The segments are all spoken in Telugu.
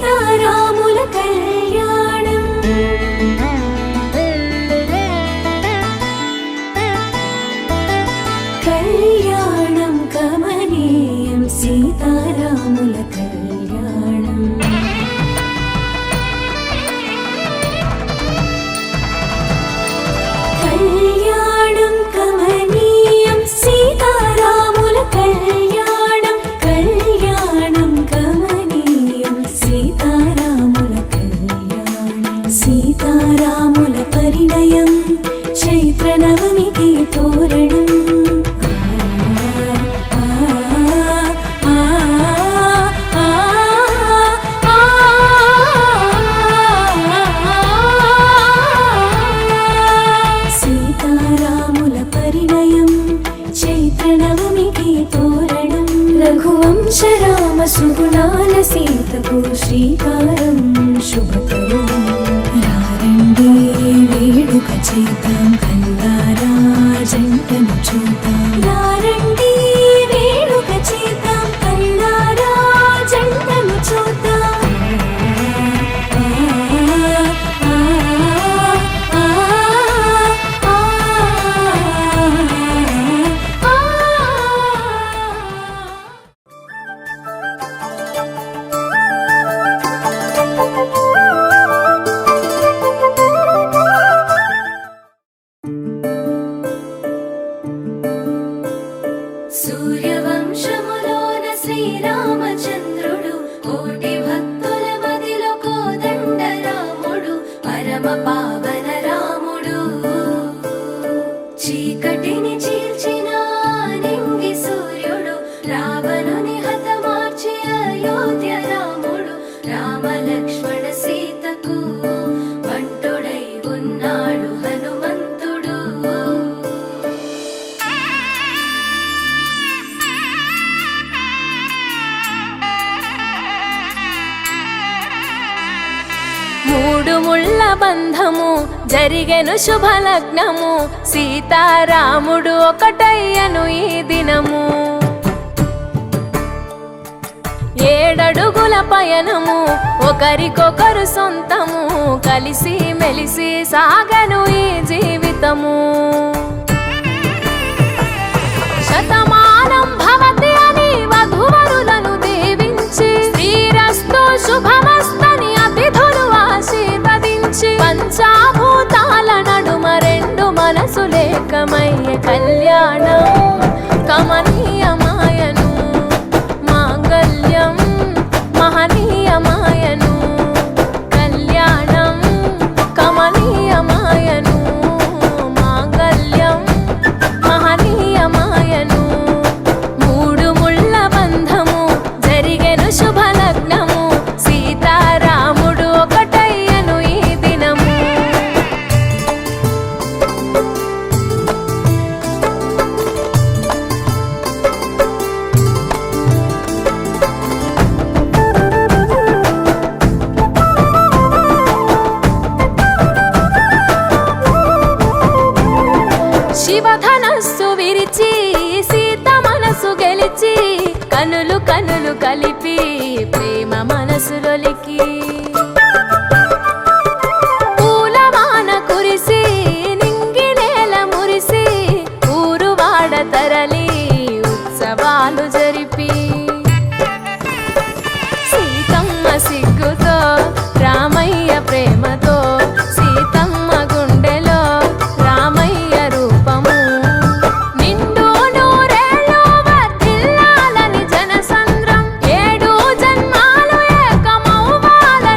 సీతారాముల కళ్యాణం కళ్యాణం కమనీయం సీతారాముల కళ్యాణం కళ్యాణం కమనీయం సీతారాముల కళ్యాణం కళ్యాణం కమనీయం సీతారాముల కళ్యాణం సీతారాముల పరిణయం చైత్ర నవమికి తోరణం రఘువంశరామ సుగుణాల సీతకు శ్రీకారం శుభకరం రారండి వేడుక చేద్దాం కల్లారా జంటను చూద్దాం రారండి వేడుక చేద్దాం కల్లారా జంటను చూద్దాం సూర్యవంశములోన శ్రీరామచంద్రుడు కోటి భక్తుల మదిలో కోదండ రాముడు పరమ పావన రాముడు చీకటిని చీల్చిన నింగి సూర్యుడు రావణుని హతమార్చి అయోధ్య రాముడు రామ లక్ష్మణ సీతకు బంటుడై ఉన్నాడు హనుమంతుడు మూడు ముళ్ళ బంధము జరిగెను శుభలగ్నము సీతారాముడు ఒకటయ్యను ఈ దినము ఏడడుగుల పయనము ఒకరికొకరు సొంతము కలిసి మెలిసి సాగను ఈ జీవితము శతమానం భవతి అని వధువరులను దీవించి శ్రీరస్తు శుభమస్తని అతిథులు ఆశీర్వదించి పంచాభూతాల నడుమ రెండు మనసులేకమయ్య కళ్యాణం కమనీయమాయను మాంగళ్యం మహనీయమాయను కళ్యాణం కమనీయమాయను మాంగళ్యం మహనీయమాయను మూడు ముళ్ళ బంధము జరిగెను శుభలగ్నము సీతారాముడు ఒకటయ్యను ఈ దినము శివధనస్సు విరిచి సీత మనసు గెలిచి కనులు కనులు కలిపి ప్రేమ మనసులొలికి పూలవాన కురిసి నింగి నేల మురిసి ఊరువాడ తరలి ఉత్సవాలు జరిపి సీతమ్మ సిగ్గుతో రామయ్య ప్రేమతో సీతమ్మ గుండెలో రామయ్య రూపము నిండు నూరేళ్ళు వర్ధిల్లాలని జనసంద్రం ఏడు జన్మాలు ఏకమవ్వాలని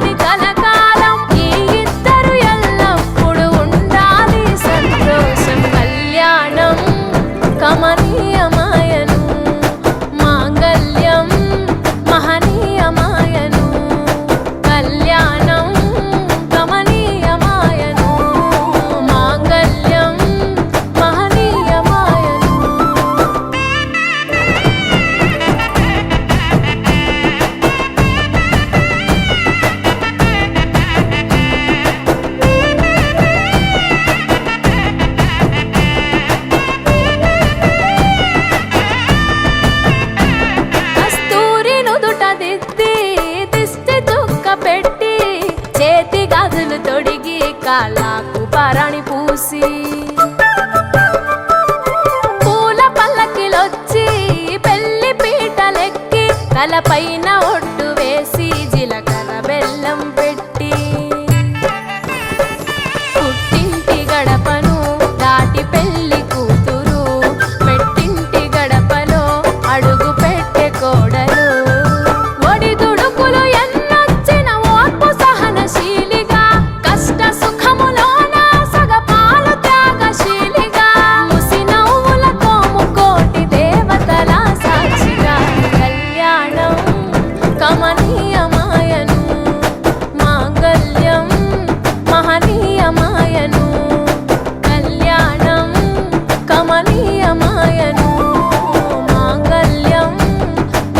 చేతి గాజులు తొడిగి కాళ్ళకు పారాణి పూసి పూల పల్లకిలొచ్చి పెళ్లి పీటలెక్కి తలపైన ఒట్టు వేసి జీలకర్ర బెల్లం పెట్టి పుట్టింటి గడపను దాటి పెళ్లి కూతురు మెట్టింటి గడపలో అడుగు పెట్టే కోడలు ఒడిదుడుకులు ఎన్నొచ్చిన ఓర్పు సహనశీలిగా కష్ట సుఖములోన సగపాలు త్యాగశీలిగా ముసి నవ్వులతో ముకోటి దేవతల సాక్షిగా కళ్యాణం కమనీయమాయను మాంగళ్యం మహనీయమాయను కళ్యాణం కమనీయమాయను మాంగళ్యం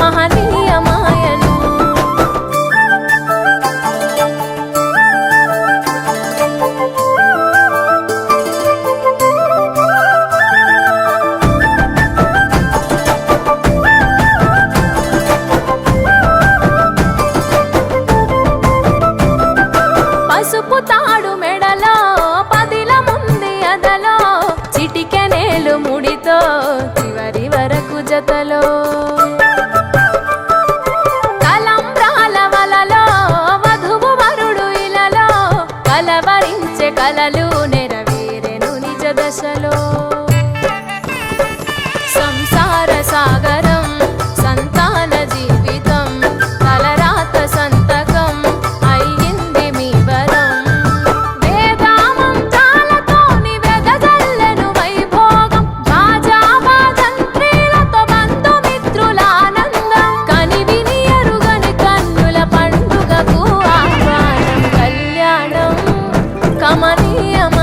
మహనీయమాయను పసుపు తాడు మెడలో పదిల ముంది అదలో చిటికెనేలు ముడితో చివరి వరకు జతలో తలంబ్రాల వలలో వధువు వరుడు ఇలలో కలవరించే కలలు నెరవేరెను నిజ దశలో సంసార సాగరం సంతాన జీవితం తలరాత సంతకం అయ్యింది మీ వరం వేదామం చాలతోని వెదజల్లెను వైభోగం బాజా బాజంత్రీలతో బంధుమిత్రుల ఆనందం కనివిని ఎరుగని కన్నుల పండుగకు ఆహ్వానం కళ్యాణం కమనీయమ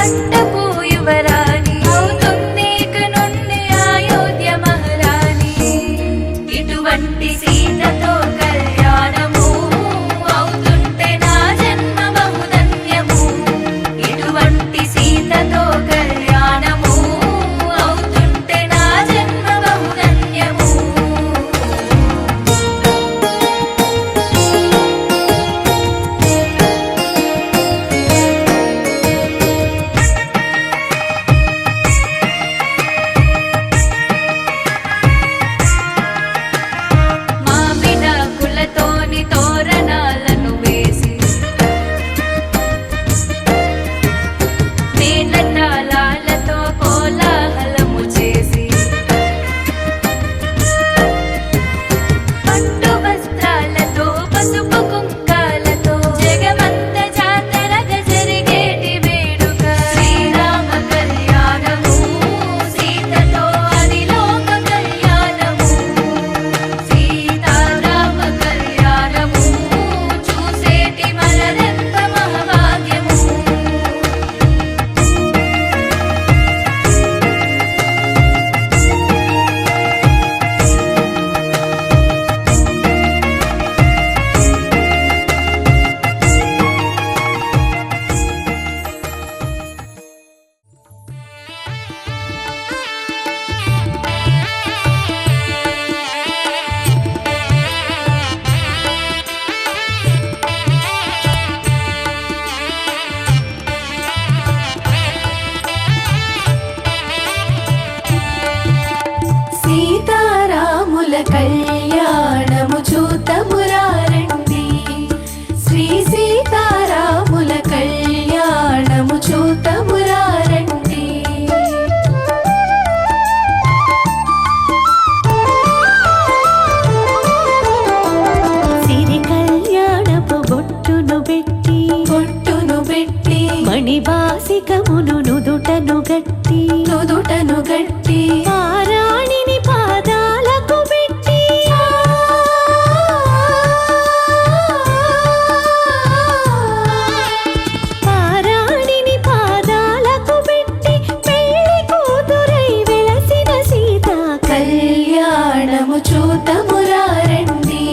పట్టపు యువరాణి అవుతుంది ఇక నుండి అయోధ్య మహారాణి. ఇటువంటి సీతతో కళ్యాణము అవుతుంటే నా జన్మ బహుధన్యము. ఇటువంటి సీతతో కళ్యాణము అవుతుంటే నా జన్మ బహుధన్యము. మామిడాకులతోని తోరణాలను వేసి మేళతాళాలతో కోలాహలము చేసి పట్టు వస్త్రాలతో పసుపు కుంకాలతో జగమంత జాతరగా జరిగేటి వేడుక శ్రీరామ కళ్యాణము. సీతతో అదిలోక కళ్యాణము. సీతారామ కళ్యాణము చూసేటి మనదెంత మహాభాగ్యము. సీతారాముల కళ్యాణము చూతమురారండి. శ్రీ సీతారాముల కళ్యాణము చూతమురారండి. సిరి కళ్యాణపు బొట్టును పెట్టి మణిబాసికమును నుదుటను గట్టి పారాణిని పాదాలకు పెట్టి పారాణిని పాదాలకు పెట్టి పెళ్లి కూతురై వెలసిన సీత కళ్యాణము చూతమురారండి.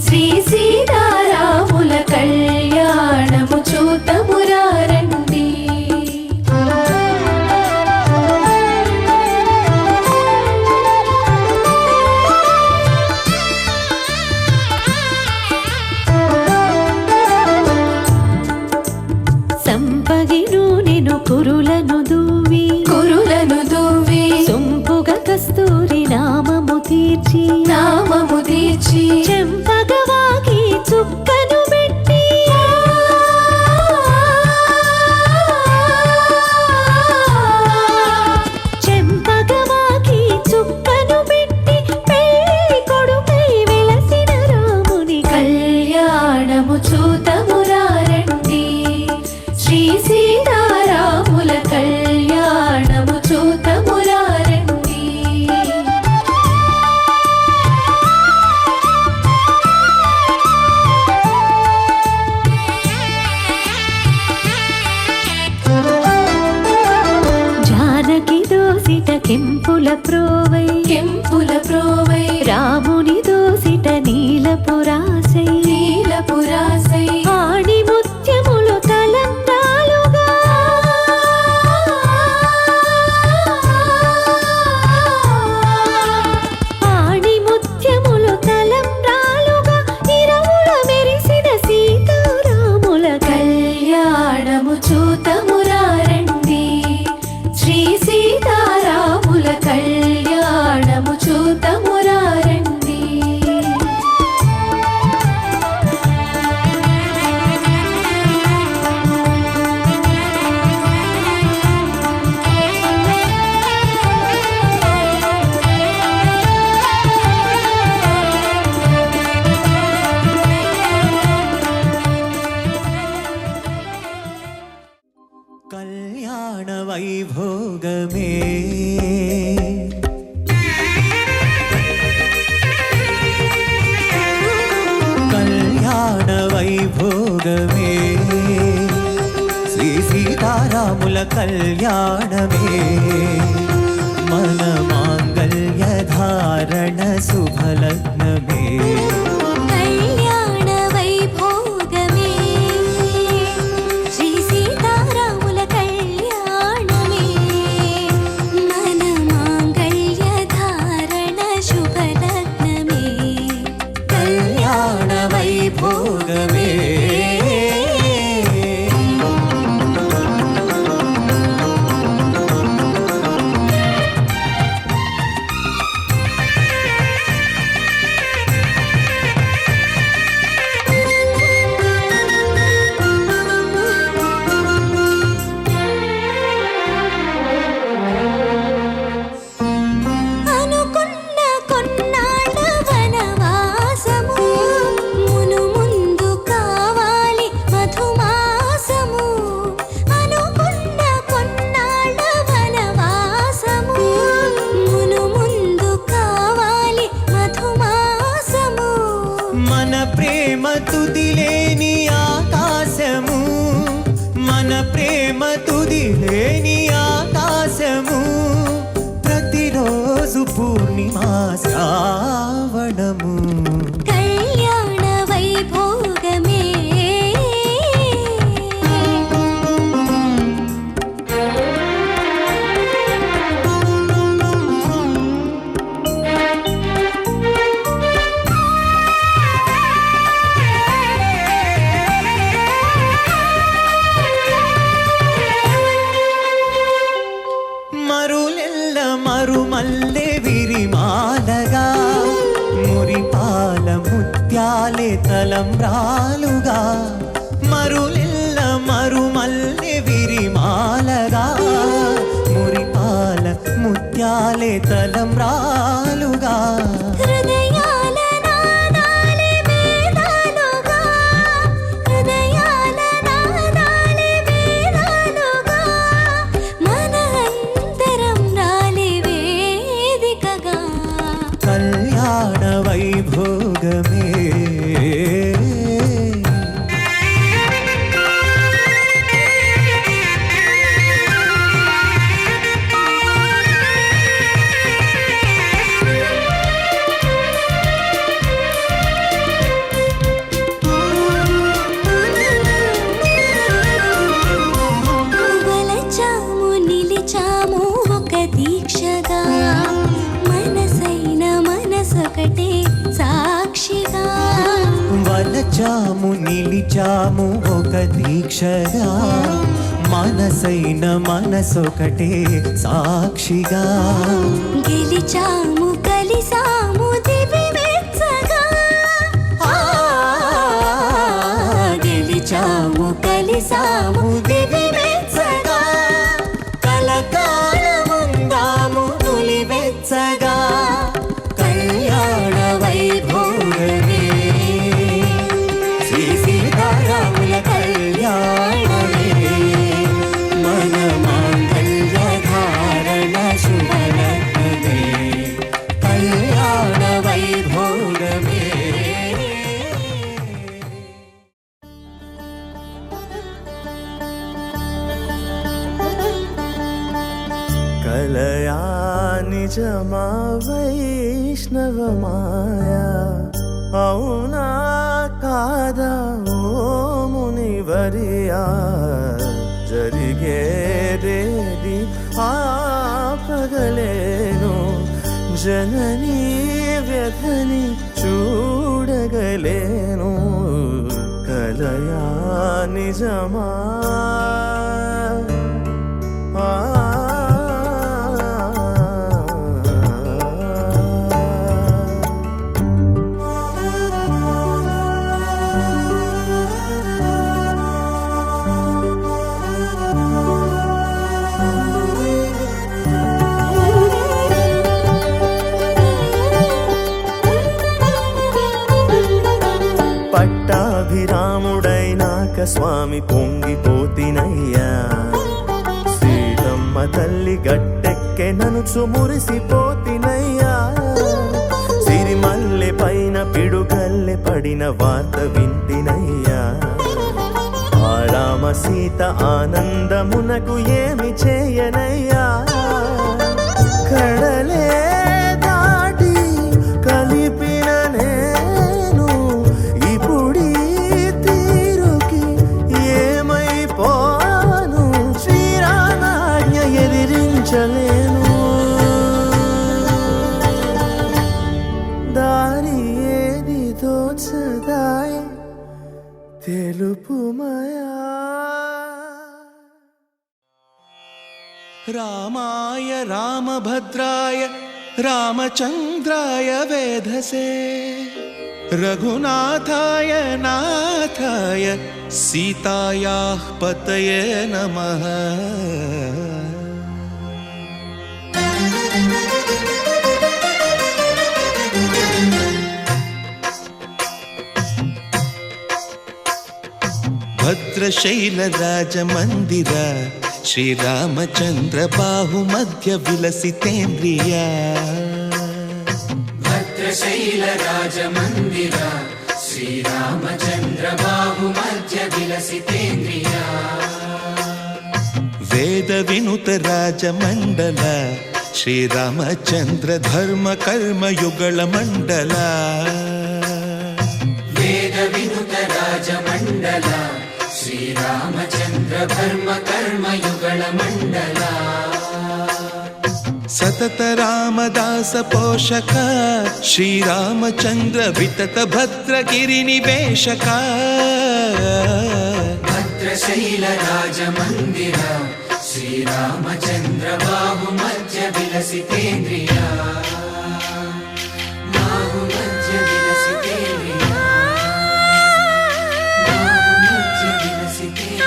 శ్రీ సీతారాముల కళ్యాణము చూతమురారండి. సంపగిను నేను కురులను దూవి సొంపుగా కస్తూరి నామము తీర్చి చెంపగవాకి చుక్కను పెట్టి చెంపగవాకి చుక్కను పెట్టి పెళ్లి కొడుకై వెలసిన రాముని కళ్యాణము చూతమురారండి. శ్రీ సీతారాముల కళ్యాణము చూతమురారండి. జానకి దోసిట కెంపుల ప్రోవై రాముని దోసిట నీలపురాసై ఆణి ముత్యములు తలంబ్రాలుగా ఆణి ముత్యములు తలంబ్రాలుగా ఇరవుల మెరిసిన సీతారాముల కళ్యాణము చూతమురారండి. శ్రీ సీతారాముల కళ్యాణము చూతమురారండి. కళ్యాణ వైభోగమే కళ్యాణ వైభోగమే శ్రీ సీతారాముల కళ్యాణమే మన మాంగళ్య ధారణ శుభలగ్నమే కళ్యాణ వైభోగమే శ్రీ సీతారాముల కళ్యాణమే మన మాంగళ్య ధారణ శుభలగ్నమే కళ్యాణ వైభోగమే అనుకున్న కొన్నాళ్ళ వనవాసము మును ముందు కావాలి మధుమాసము అనుకున్న కొన్నాళ్ళ వనవాసము మును ముందు కావాలి మధుమాసము మన ప్రేమ తుదిలేని ఆకాశము మన ప్రేమ తుదిలేని ఆకాశము ప్రతిరోజు పూర్ణిమా శ్రావణము కళ్యాణ వైభోగమే మరులెల్ల మరుమల్లె విరిమాలగా మురిపాల ముత్యాలే తలంబ్రాలుగా మరులెల్ల మరుమల్లె విరిమాలగా మురిపాల ముత్యాలే తలంబ్రాలుగా హృదయాల నాదాలే వేదాలుగా హృదయాల నాదాలే వేదాలుగా మన అంతరం నాలే వేదికగా కళ్యాణ వైభోగమే వలచాము నిలిచాము ఒక దీక్షగా మనసైన మనసొకటే సాక్షిగా వలచాము నిలిచాము ఒక దీక్షగా మనసైన మనసొకటే సాక్షిగా గెలిచాము కలిసాము దివి మెచ్చగా గెలిచాము కలిసాము దివి మెచ్చగా కలకాలముందాము నులివెచ్చగా కళ్యాణ వైభోగమే శ్రీ సీతారాముల కళ్యాణమే మన మాంగళ్య ధారణ శుభలగ్నమే కళ్యాణ వైభోగమే కలయా నిజమా వైష్ణవ మాయా అవునా కాదా ఓ మునివరియా జరిగేదేది ఆపగలేను జననీ వ్యధని చూడగలేను కలయా నిజమా పట్టాభిరాముడైనాక స్వామి పొంగిపోతినయ్యా సీతమ్మ తల్లి గట్టెక్కె ననుచు మురిసిపోతినయ్యా సిరిమల్లె పైన పిడుగల్లె పడిన వార్త వింటినయ్యా రామ సీత ఆనందమునకు ఏమి చేయనయ్యా కడలే దాటి కలిపిన నేను ఇప్పుడీ తీరుకి ఏమైపోను శ్రీరామాజ్ఞ ఎదిరించలేను దారి ఏది తోచదాయ తెలుపుమయా రామాయ రామభద్రాయ రామచంద్రాయ వేధసే రఘునాథాయ నాథాయ సీతాయాః పతయే నమః భద్రశైలరాజమందిర శ్రీరామచంద్ర బాహుమధ్య విలసితేంద్రియ భద్రశైలరాజమందిర శ్రీరామచంద్ర బాహుమధ్య విలసితేంద్రియ వేద వినుత రాజమండల శ్రీరామచంద్ర ధర్మ కర్మ యుగళ మండల వేద వినుత రాజమండల శ్రీరామచంద్ర ధర్మ కర్మ యుగళ మండల సతత రామదాస పోషక శ్రీరామచంద్ర వితత భద్రగిరి నివేశక భద్రశైల రాజమందిర శ్రీరామచంద్ర బాహుమధ్య విలసితేంద్రియ బాహుమధ్య విలసితేంద్రియ బాహుమధ్య విలసితేంద్రియ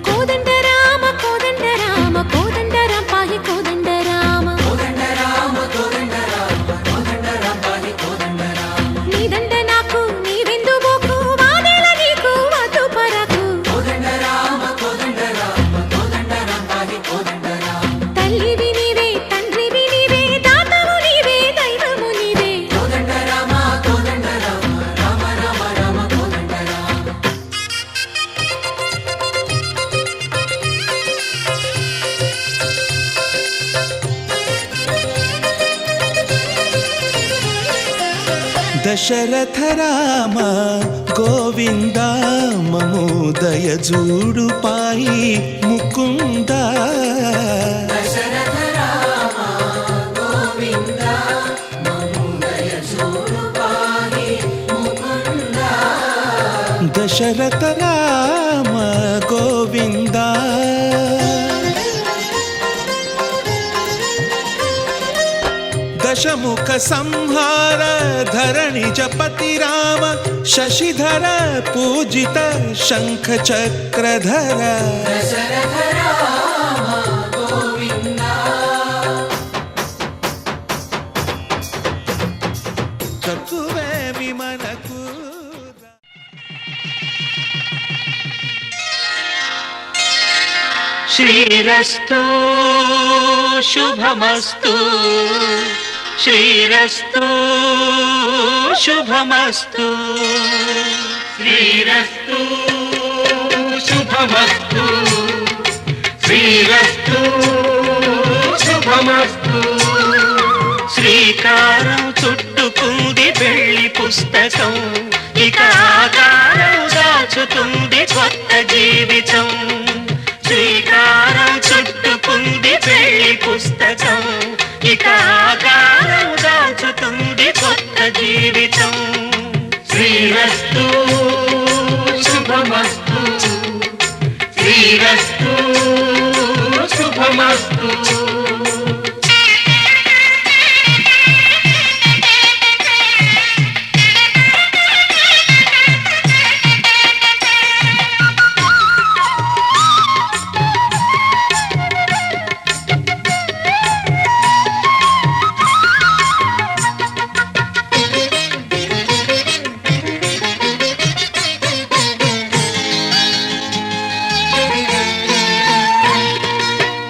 కోదండ రామ కోదండ రామ కోదండ రామ పాహి కోదండ రామ కోదండ రామ కోదండ రామ కోదండ రామ పాహి కోదండ రామ నీదండ నాకు నీవెందు బోకు వాదేల నీకు వద్దు పరకు కోదండ రామ కోదండ రామ కోదండ రామ పాహి కోదండ రామ తల్లివి నీవే తండ్రివి నీవే దాతవు నీవే దైవము నీవే కోదండ రామ కోదండ రామ రామ రామ రామ కోదండ రామ దశరథ రామ గోవింద మమోదయ జూడు పాయి ముకుంద దశరథ రామ గోవింద మమోదయ జూడు పాహి ముకుంద దశరథ రామ గోవింద దశముఖ సంహార ధరణి జపతి రామ శశిధర పూజిత శంఖ చక్రధర దశరథ రామ గోవింద చతువేమి మనకు శ్రీరస్తు శుభమస్తు శ్రీరస్తు శుభమస్తు శ్రీరస్తు శుభమస్తు శ్రీరస్తు శుభమస్తు శ్రీకారం చుట్టుకుంది పెళ్లి పుస్తకం ఇక ఆకారం దాచుతుంది కొత్త జీవితం శ్రీకారం చుట్టుకుంది పెళ్లి పుస్తకం ఇక ఆకారం దాచుతుంది కొత్త జీవితం శ్రీరస్తు శుభమస్తు శ్రీరస్తు శుభమస్తు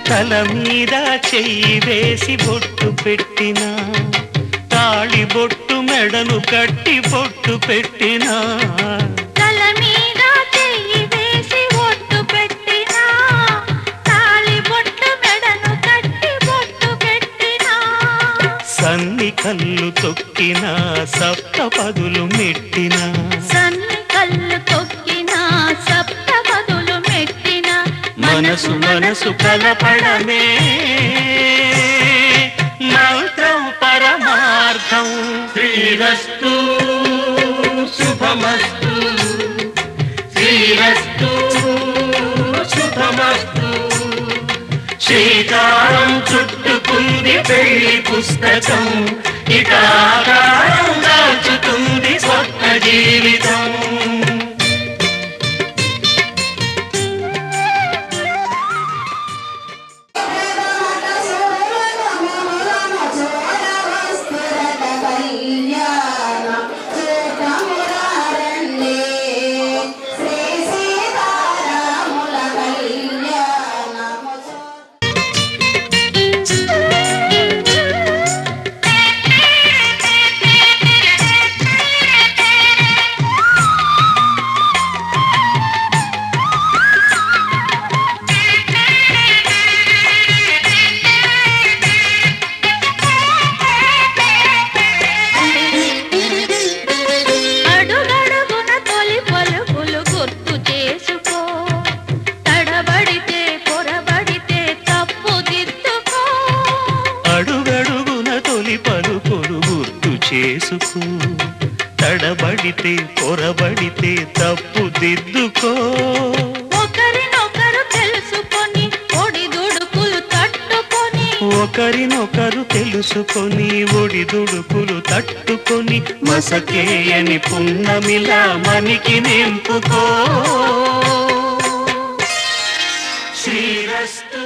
తల మీద చెయ్యి వేసి బొట్టు పెట్టిన తాళి బొట్టు మెడను కట్టి బొట్టు పెట్టినా తల మీద చెయ్యి వేసి ఒట్టు పెట్టినా తాళి బొట్టు మెడను కట్టి బొట్టు పెట్టినా సన్ని కళ్ళు తొక్కినా సప్త పదులు మెట్టినా సన్ని కళ్ళు తొక్కినా సప్త పదులు మెట్టినా మనసు మనసు కలపడమే మంత్రం పరమార్థం శ్రీరస్తు శుభమస్తు శ్రీరస్తు శుభమస్తు శ్రీకారం చుట్టుకుంది పెళ్లి పుస్తకం ఇక ఆకారం దాచుతుంది స్వప్న జీవితం చేసుకో తడబడితే పొరబడితే తప్పు దిద్దుకో ఒకరినొకరు తెలుసుకొని ఒడిదుడుకులు తట్టుకొని ఒకరినొకరు తెలుసుకొని ఒడిదుడుకులు తట్టుకొని మసకేయని పున్నమిలా మనికి నింపుకో శ్రీరస్తు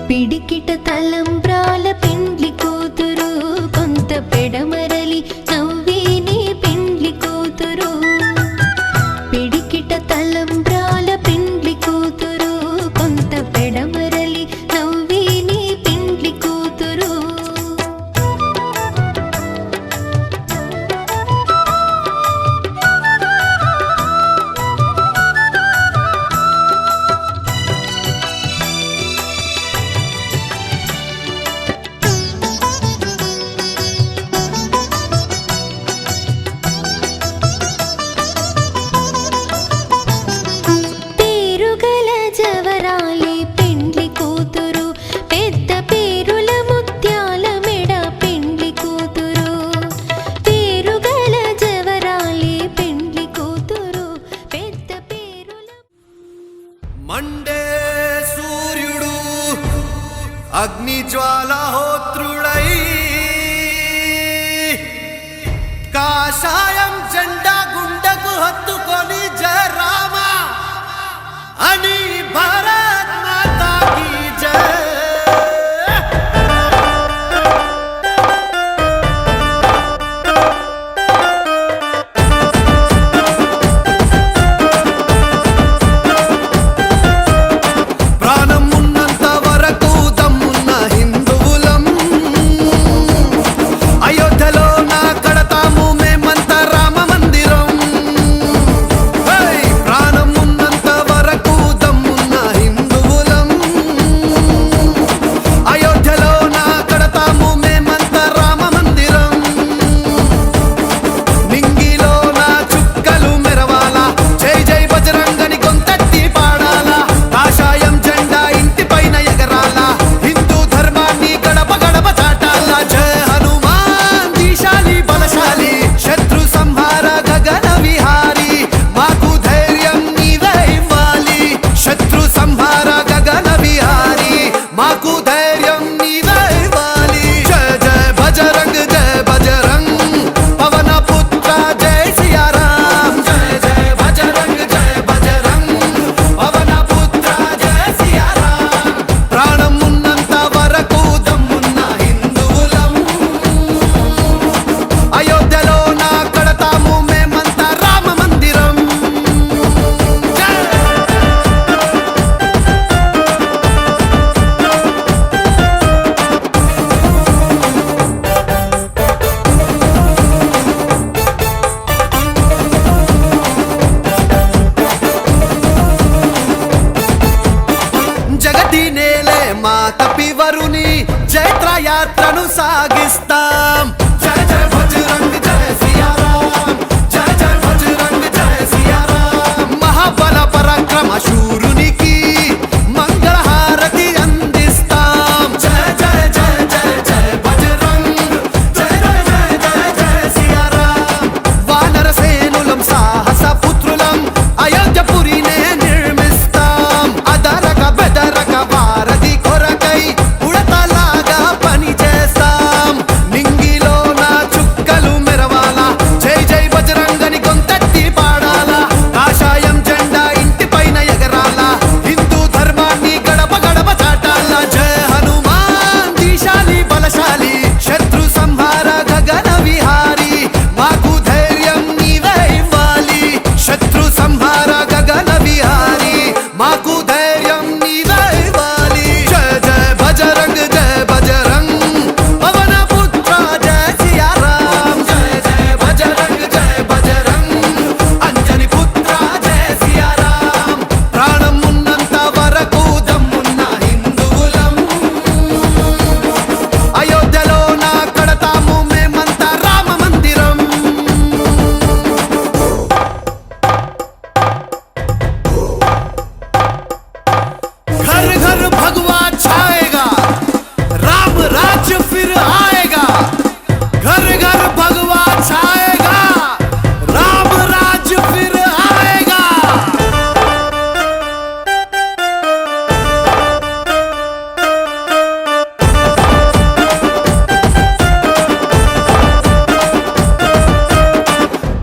పిడికిట తలంబ్రాల పెండ్లి కూతురు కొంత పెడమరలి నవ్వేనే పెండ్లి కూతురు పిడికిట తలంబ్రాల పెండ్లి కూతురు కొంత పెడమరలి నవ్వేనే పెండ్లి కూతురు మండే సూర్యుడు అగ్ని జ్వాలహోత్రుడై కాషాయం జెండా గుండెకు హత్తుకొని జయ రామ అని భారత్ మాతా కీ జయ వారుని జైత్రయాత్రను సాగిస్తాం. జయ జయ బజరంగ్ జయ సియారాం, జయ జయ బజరంగ్ జయ సియారాం. మహాబల పరాక్రమ శూరునికి మంగళహారతి అందిస్తాం. జయ జయ జయ జయ జయ బజరంగ్, జయ జయ జయ జయ జయ సియారాం. వానర సేనులం సాహస పుత్రులం అయోధ్యపురినే నిర్మిస్తాం. అదరక బెదరక వారధి కొరకై ఉడతలాగా పని చేస్తాం. నింగిలో నా చుక్కలు మెరవాలా, జై జై బజరంగని గొంతెత్తి పాడాలా. కాషాయం జెండా ఇంటి పైన ఎగరాలా, హిందూ ధర్మాన్ని గడప గడప చాటాలా. జయ హనుమాన్ దీశాలి బలశాలి, శత్రు సంహార గగన విహారి. మాకు ధైర్యం నీవే ఇవ్వాలి, శత్రు సంహార గగన విహారి. మాకు ధైర్యం నీవే ఇవ్వాలి. జయ జయ బజరంగ్ జయ బజరంగ్, పవన పుత్ర జయ సియారాం. జయ జయ బజరంగ్ జయ బజరంగ్, అంజని పుత్ర జయ సియారాం. ప్రాణం ఉన్నంత వరకు దమ్మున్న హిందువులం, అయోధ్యలో నా కడతాము మేమంతా రామ మందిరం. घर घर भगवा छाएगा, राम राज्य फिर आएगा. घर घर भगवा छाएगा, राम राज्य फिर आएगा.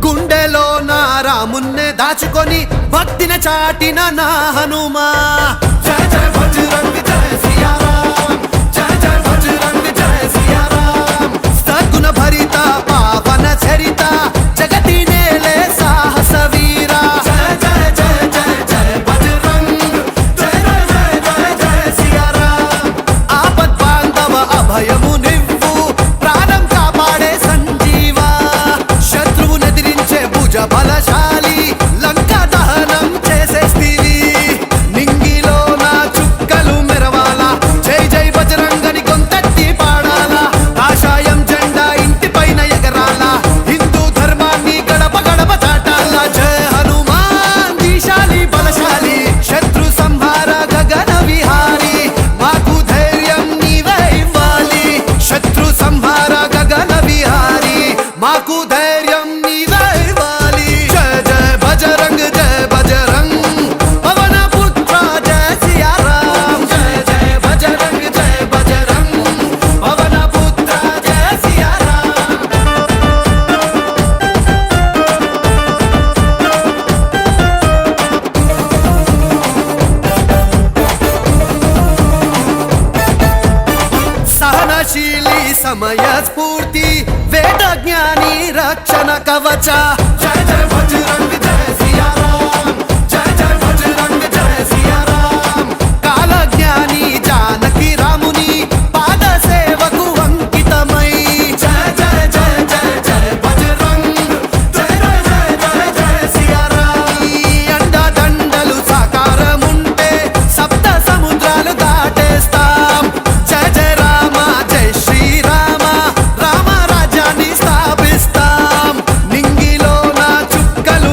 గుండెలో నా రామున్నే దాచుకొని భక్తిని చాటిన నా హనుమా. జయ జయ బజరంగ్ జయ సియారాం, జయ జయ బజరంగ్ జయ సియారాం. సద్గుణ భరిత పావన చరిత, జగతి నేలే సాహస వీరా. జయ జయ జయ జయ జయ బజరంగ్, జయ జయ జయ జయ సియారాం. ఆపద్ బాంధవ అభయము నివ్వు, ప్రాణం కాపాడే సంజీవా. శత్రువునెదిరించే భుజ బలశాలి, లంకా దహనం చేసేస్తివి. నింగిలో నా చుక్కలు మెరవాలా, జై జై బజరంగని గొంతెత్తి పాడాలా. కాషాయం జెండా ఇంటి పైన ఎగరాలా, హిందూ ధర్మాన్ని గడప గడప చాటాలా. జయ హనుమాన్ దీశాలి బలశాలి, శత్రు సంహార గగన విహారి. మాకు ధైర్యం నీవే ఇవ్వాలి, శత్రు సంహార గగన విహారి. మాకు ధైర్యం నీవే ఇవ్వాలి. జయ జయ బజరంగ్ జయ బజరంగ్, పవన పుత్ర జయ సియారాం. జయ జయ బజరంగ్ జయ బజరంగ్, పవన పుత్ర జయ సియారాం. సహనశీలి సమయ స్ఫూర్తి, వేద జ్ఞాని రక్షణ కవచ. జయ జయ బజరంగ్ జయ సియారాం, జయ జయ బజరంగ్ జయ సియారాం. కాల జ్ఞాని జానకి రాముని పాద సేవకు అంకితమై. జయ జయ జయ జయ జయ బజరంగ్, జయ జయ జయ జయ జయ సియారాం. ఈ అండదండలు సాకారముంటే సప్త సముద్రాలు దాటేస్తాం. జయ జయ రామ జయ శ్రీరామ, రామ రాజ్యాన్ని స్థాపిస్తాం. నింగిలో నా చుక్కలు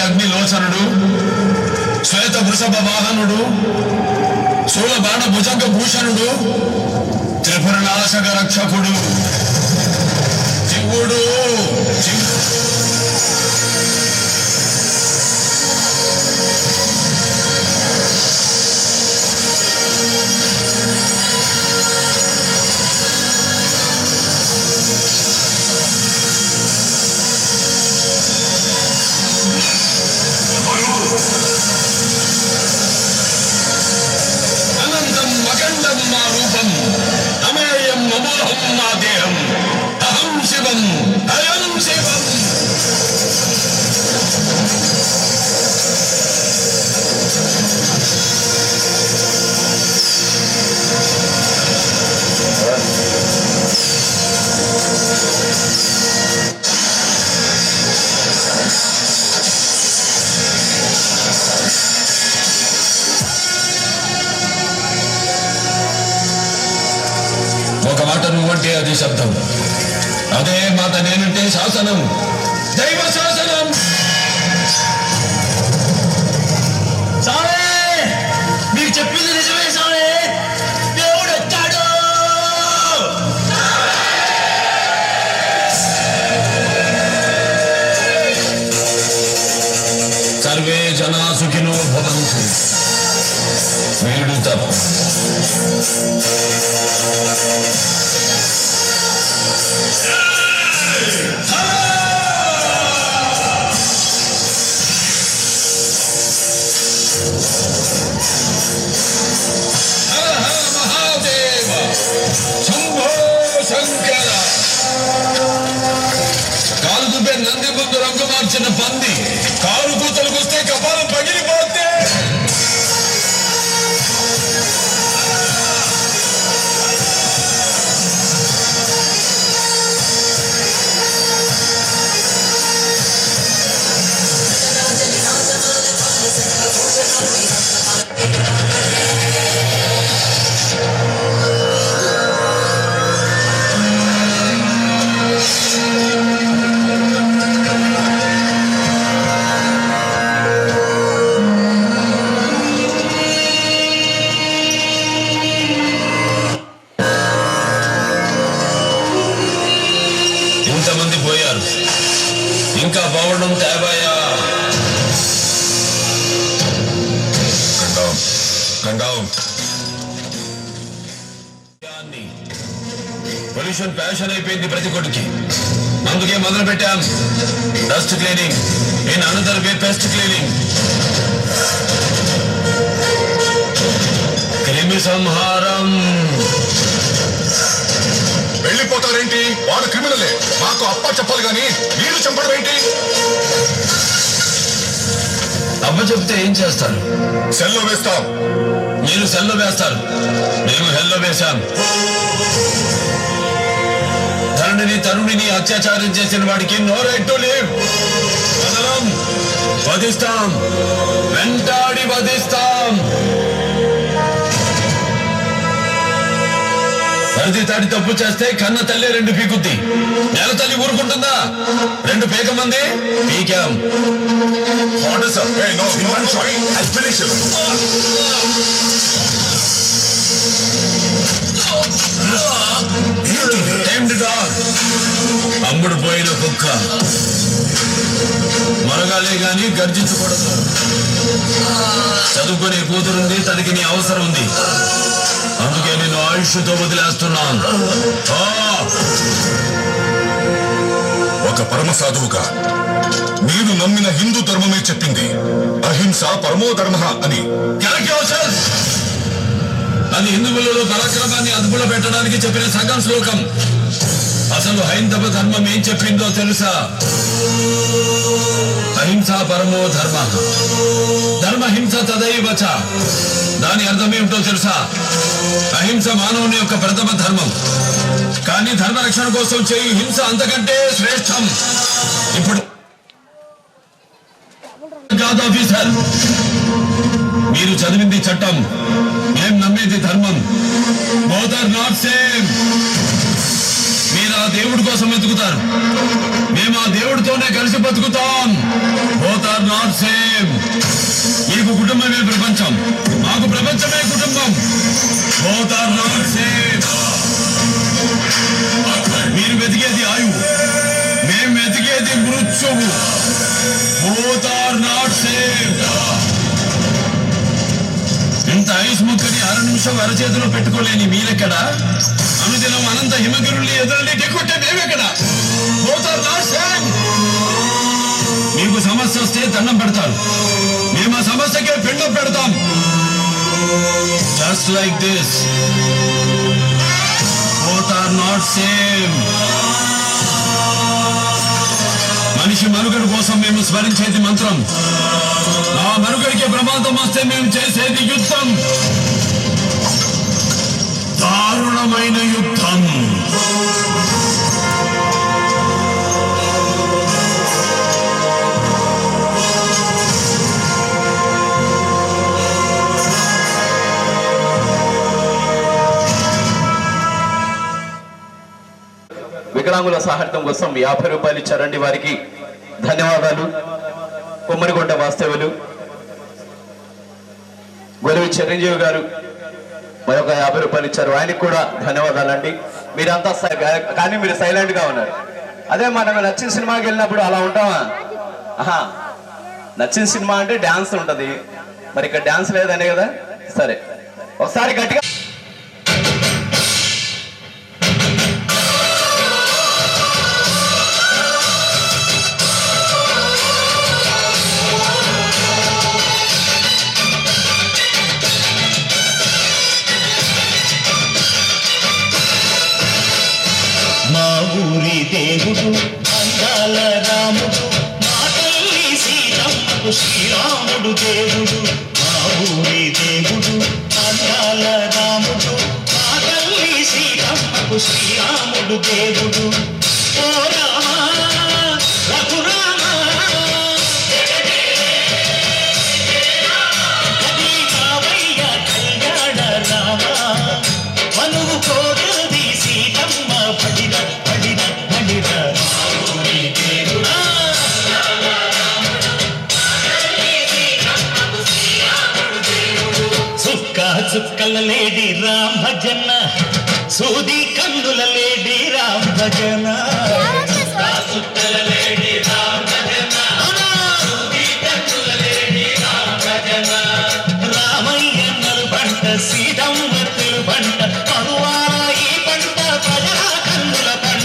అగ్నిలోచనుడు, శ్వేత వృషభ వాహనుడు, శూల బాణ భుజంగ భూషణుడు, త్రిపుర నాశక రక్షకుడు శివుడు. అనంతం అఖండం మా రూపం, అమేయం అమోహం మా దేహం, అహం శివం అయం శివం. ఒక మాట నువ్వంటే అది శబ్దం, అదే మాట నేనంటే శాసనం, దైవ శాసనం. సారే మీరు చెప్పింది నిజమే సారే, దేవుడు వచ్చాడు. సర్వే జనా సుఖినో భవంతు. వీడు తప్ప మహాదేవ శంభో శంకర. కాలు దుబ్బే నంది ముందు రంగు మార్చిన పంది కారు కూతలకు వస్తే కపాలం పగిలిపోతే. ఇంతమంది పోయారు, ఇంకా పోవడం తేబాయా. పొల్యూషన్ ప్యాషన్ అయిపోయింది ప్రతి కొడుకి, అందుకే మొదలు పెట్టాం dust cleaning in another way, pest cleaning. క్రిమి సంహారం. వెళ్ళిపోతారేంటి? వాడు క్రిమినలే, మాకు అప్ప చెప్పాలి గాని వీళ్ళు చంపడం ఏంటి? అబ్బ చెప్తే ఏం చేస్తారు? సెల్లో వేస్తాం. మీరు సెల్లో వేస్తారు, మేము హెల్లో వేశాం. ధరణిని తరుణిని అత్యాచారం చేసిన వాడికి నో రైట్ టు లివ్. వదలం, వధిస్తాం, వెంటాడి వధిస్తాం. పరిధి తాడి తప్పు చేస్తే కన్న తల్లి 2 పీకుద్ది, నెల తల్లి ఊరుకుంటుందా? 2 పీక మంది పీకాం. అమ్ముడు పోయిన కుక్క మరగాలే గాని గర్జించకూడదు. చదువుకునే కూతురుంది, తనకి నీ అవసరం ఉంది, అందుకే నేను ఆయుష్తో వదిలేస్తున్నాను. ఒక పరమ సాధువుగా మీరు నమ్మిన హిందూ ధర్మమే చెప్పింది అహింస పరమో ధర్మ అని. అది హిందువులలో పరాక్రమాన్ని అదుపులో పెట్టడానికి చెప్పిన సగం శ్లోకం. అసలు హైందవ ధర్మం ఏం చెప్పిందో తెలుసా? అహింస పరమో ధర్మ, ధర్మహింస తదైవచ. దాని అర్థం ఏమిటో తెలుసా? అహింస మానవుని యొక్క ప్రథమ ధర్మం, కానీ ధర్మరక్షణ కోసం చేయు హింస అంతకంటే శ్రేష్టం. ఇప్పుడు కాదు ఆఫీసర్, మీరు చదివింది చట్టం, ఏం నమ్మేది ధర్మం. Both are not same. మీరు ఆ దేవుడి కోసం వెతుకుతారు, మేము ఆ దేవుడితోనే కలిసి బతుకుతాం. Both both are not same. మీకు కుటుంబమే ప్రపంచం, మాకు ప్రపంచమే కుటుంబం. Both are not same. మీరు వెతికేది ఆయువు, మేము వెతికేది మృత్యువు. Both are not same. ఇంత ఐస్ ముక్కని 6 నిమిషం అరచేతిలో పెట్టుకోలేని మీరెక్కడ? అనుదినం అనంత హిమగిరుల్ని ఎదురుని ఢీకొట్టే మేమెక్కడ? Both are not same. మీకు సమస్య వస్తే దండం పెడతారు, మేము ఆ సమస్యకే పిండం పెడతాం. Just like this. Both are not same. మనిషి మనుగడ కోసం మేము స్మరించేది మంత్రం, ఆ మనుగడికి ప్రమాదం వస్తే మేము చేసేది యుద్ధం. దారుణమైన యుద్ధం. వికలాంగుల సాహిత్యం కోసం 50 రూపాయలు ఇచ్చారండి, వారికి ధన్యవాదాలు. కొమ్మరిగొండ వాస్తవులు గొలువి చిరంజీవి గారు మరొక 50 రూపాయలు ఇచ్చారు, ఆయనకి కూడా ధన్యవాదాలండి. మీరంతా కానీ మీరు సైలెంట్ గా ఉన్నారు. అదే మనం నచ్చిన సినిమాకి వెళ్ళినప్పుడు అలా ఉంటామా? నచ్చిన సినిమా అంటే డాన్స్ ఉంటది, మరి ఇక్కడ డాన్స్ లేదనే కదా. సరే, ఒకసారి గట్టిగా మా ఊరి దేవుడు అందాల రాముడు, మా తల్లి సీతమ్మకు శ్రీరాముడు దేవుడు. మా ఊరి దేవుడు అందాల రాముడు, మా తల్లి సీతమ్మకు శ్రీరాముడు దేవుడు. ఓ రామా రఘురామా కది కావయ్య కళ్యాణ రామా, మనువు కోరది సీతమ్మ పడిన పడిన పడిన. చుక్క చుక్కల లేడి రామ్ భజన, సూది కన్నుల లేడి రామ్ భజన. చుక్కల లేడి రామ్ భజన, సూది కన్నుల లేడి రామ్ భజన. రామయ్య నలుబంట సీతమ్మ తిరుబంట, పరువాల ఈ పంట ప్రజల కన్నుల పంట.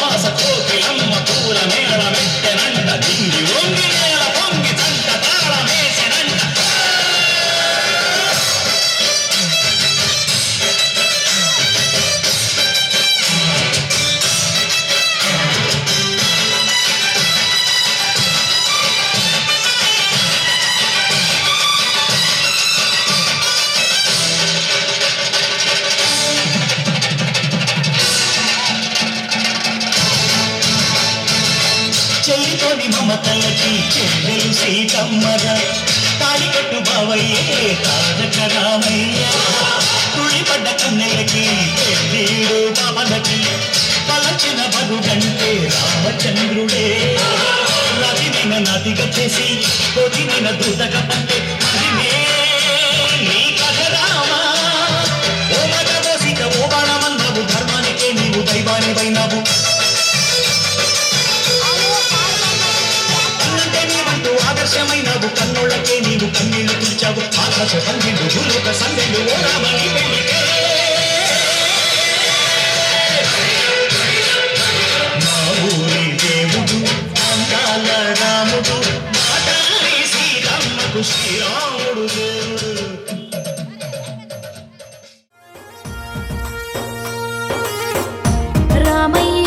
మాస కోకిలమ్మ పూల మేళ మెట్టెనంట, దింగి వంగి నేల పొంగి తంట తాళ మేసెనంట. చెల్లితోని మమతలకి చెల్లెలు సీతమ్మర, తాళికట్టు బావయ్యే తారక రామయ్య. తుళిపడ్డ కన్నెలకి పెళ్ళీడు బాబలకి, పలచిన బలుగంటే రామచంద్రుడే. నదిన నదిగా చేసి కొదిన దూతగా పంటే మదినే నీ కథ రామా. ఓ మగ దోసిక ఓ బాణమన్నావు, ధర్మానికే నీవు దైవాని వైనావు. ఆదర్శమైనవు కన్నోళ్ళకే నీవు కన్నీళ్లు తుల్చావు. ఆకాశ పందిళ్ళు భూలోక సందెళ్ళు ఓ రామని పెళ్లికే. మా ఊరి దేవుడు అందాల రాముడు, మా తల్లి సీతమ్మకు శ్రీరాముడు దేవుడు. రామయ్య